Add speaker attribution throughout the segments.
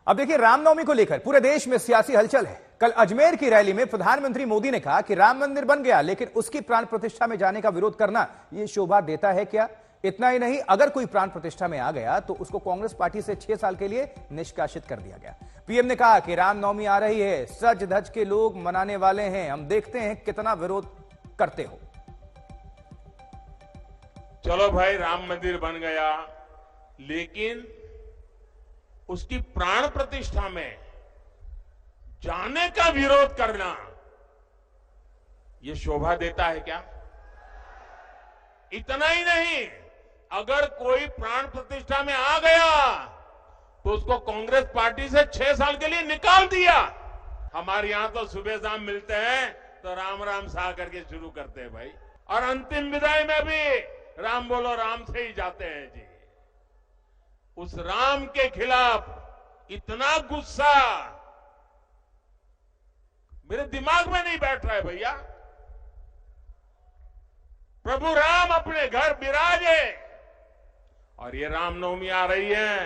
Speaker 1: अब देखिए, रामनवमी को लेकर पूरे देश में सियासी हलचल है। कल अजमेर की रैली में प्रधानमंत्री मोदी ने कहा कि राम मंदिर बन गया, लेकिन उसकी प्राण प्रतिष्ठा में जाने का विरोध करना यह शोभा देता है क्या? इतना ही नहीं, अगर कोई प्राण प्रतिष्ठा में आ गया तो उसको कांग्रेस पार्टी से 6 साल के लिए निष्कासित कर दिया गया। पीएम ने कहा कि रामनवमी आ रही है, सज धज के लोग मनाने वाले हैं, हम देखते हैं कितना विरोध करते हो।
Speaker 2: चलो भाई, राम मंदिर बन गया, लेकिन उसकी प्राण प्रतिष्ठा में जाने का विरोध करना यह शोभा देता है क्या? इतना ही नहीं, अगर कोई प्राण प्रतिष्ठा में आ गया तो उसको कांग्रेस पार्टी से 6 साल के लिए निकाल दिया। हमारे यहां तो सुबह शाम मिलते हैं तो राम राम सा करके शुरू करते हैं भाई, और अंतिम विदाई में भी राम बोलो राम से ही जाते हैं जी। उस राम के खिलाफ इतना गुस्सा मेरे दिमाग में नहीं बैठ रहा है भैया। प्रभु राम अपने घर विराजे, और ये रामनवमी आ रही है,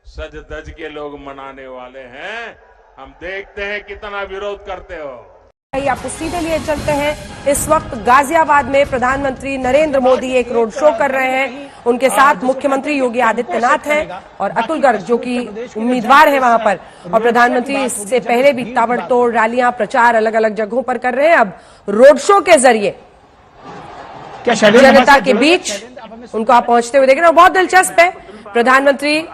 Speaker 2: सज धज के लोग मनाने वाले हैं, हम देखते हैं कितना विरोध करते हो।
Speaker 3: आपको सीधे लिए चलते हैं। इस वक्त गाजियाबाद में प्रधानमंत्री नरेंद्र मोदी एक रोड शो कर रहे हैं। उनके साथ मुख्यमंत्री योगी आदित्यनाथ हैं और अतुल गर्ग जो कि उम्मीदवार है वहां पर, और प्रधानमंत्री इससे पहले भी ताबड़तोड़ रैलियां प्रचार अलग अलग जगहों पर कर रहे हैं। अब रोड शो के जरिए जनता के बीच उनको आप पहुंचते हुए देख रहे हो। बहुत दिलचस्प है, प्रधानमंत्री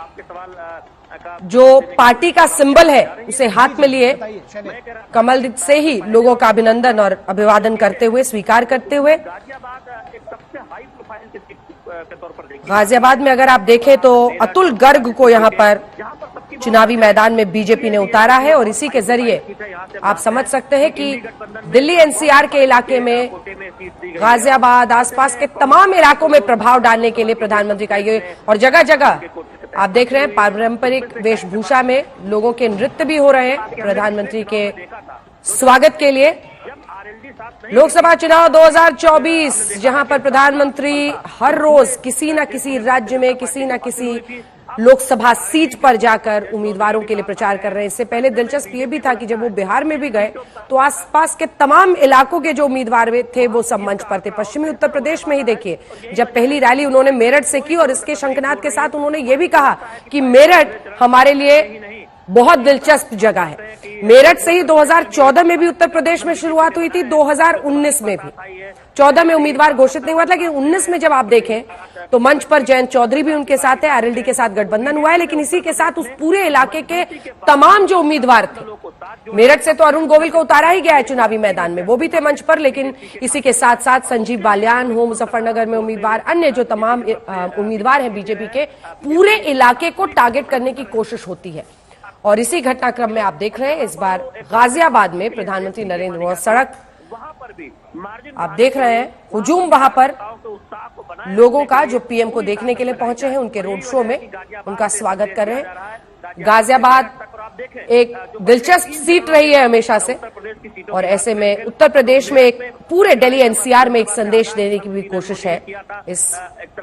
Speaker 3: जो पार्टी का सिंबल है उसे हाथ में लिए कमल से ही लोगों का अभिनंदन और अभिवादन करते हुए, स्वीकार करते हुए। गाजियाबाद में अगर आप देखें तो अतुल गर्ग को यहां पर चुनावी मैदान में बीजेपी ने उतारा है, और इसी के जरिए आप समझ सकते हैं कि दिल्ली एनसीआर के इलाके में, गाजियाबाद आसपास के तमाम इलाकों में प्रभाव डालने के लिए प्रधानमंत्री का ये, और जगह जगह आप देख रहे हैं पारंपरिक वेशभूषा में लोगों के नृत्य भी हो रहे हैं प्रधानमंत्री के स्वागत के लिए। लोकसभा चुनाव 2024, जहां पर प्रधानमंत्री हर रोज किसी न किसी राज्य में, किसी न किसी लोकसभा सीट पर जाकर उम्मीदवारों के लिए प्रचार कर रहे हैं। इससे पहले दिलचस्प ये भी था कि जब वो बिहार में भी गए तो आसपास के तमाम इलाकों के जो उम्मीदवार थे वो सब मंच पर थे। पश्चिमी उत्तर प्रदेश में ही देखिए, जब पहली रैली उन्होंने मेरठ से की, और इसके शंखनाद के साथ उन्होंने ये भी कहा कि मेरठ हमारे लिए बहुत दिलचस्प जगह है। मेरठ से ही 2014 में भी उत्तर प्रदेश में शुरुआत हुई थी, 2019 में भी। 14 में उम्मीदवार घोषित नहीं हुआ था, लेकिन 19 में जब आप देखें तो मंच पर जयंत चौधरी भी उनके साथ है, आरएलडी के साथ गठबंधन हुआ है, लेकिन इसी के साथ उस पूरे इलाके के तमाम जो उम्मीदवार थे, मेरठ से तो अरुण गोविल को उतारा ही गया है चुनावी मैदान में, वो भी थे मंच पर, लेकिन इसी के साथ साथ संजीव बालियान हो मुजफ्फरनगर में उम्मीदवार, अन्य जो तमाम उम्मीदवार हैं बीजेपी के, पूरे इलाके को टारगेट करने की कोशिश होती है। और इसी घटनाक्रम में आप देख रहे हैं इस बार गाजियाबाद में प्रधानमंत्री नरेंद्र मोदी सड़क, आप देख रहे हैं हुजूम वहां पर लोगों का जो पीएम को देखने के लिए पहुंचे हैं, उनके रोड शो में उनका स्वागत कर रहे हैं। गाजियाबाद एक दिलचस्प सीट रही है हमेशा से, और ऐसे में उत्तर प्रदेश में एक पूरे दिल्ली एनसीआर में एक संदेश देने की भी कोशिश है इस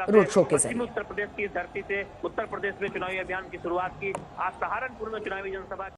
Speaker 3: रोड शो के जरिए।
Speaker 4: उत्तर प्रदेश की धरती से उत्तर प्रदेश में चुनावी अभियान की शुरुआत की। आज सहारनपुर में चुनावी जनसभा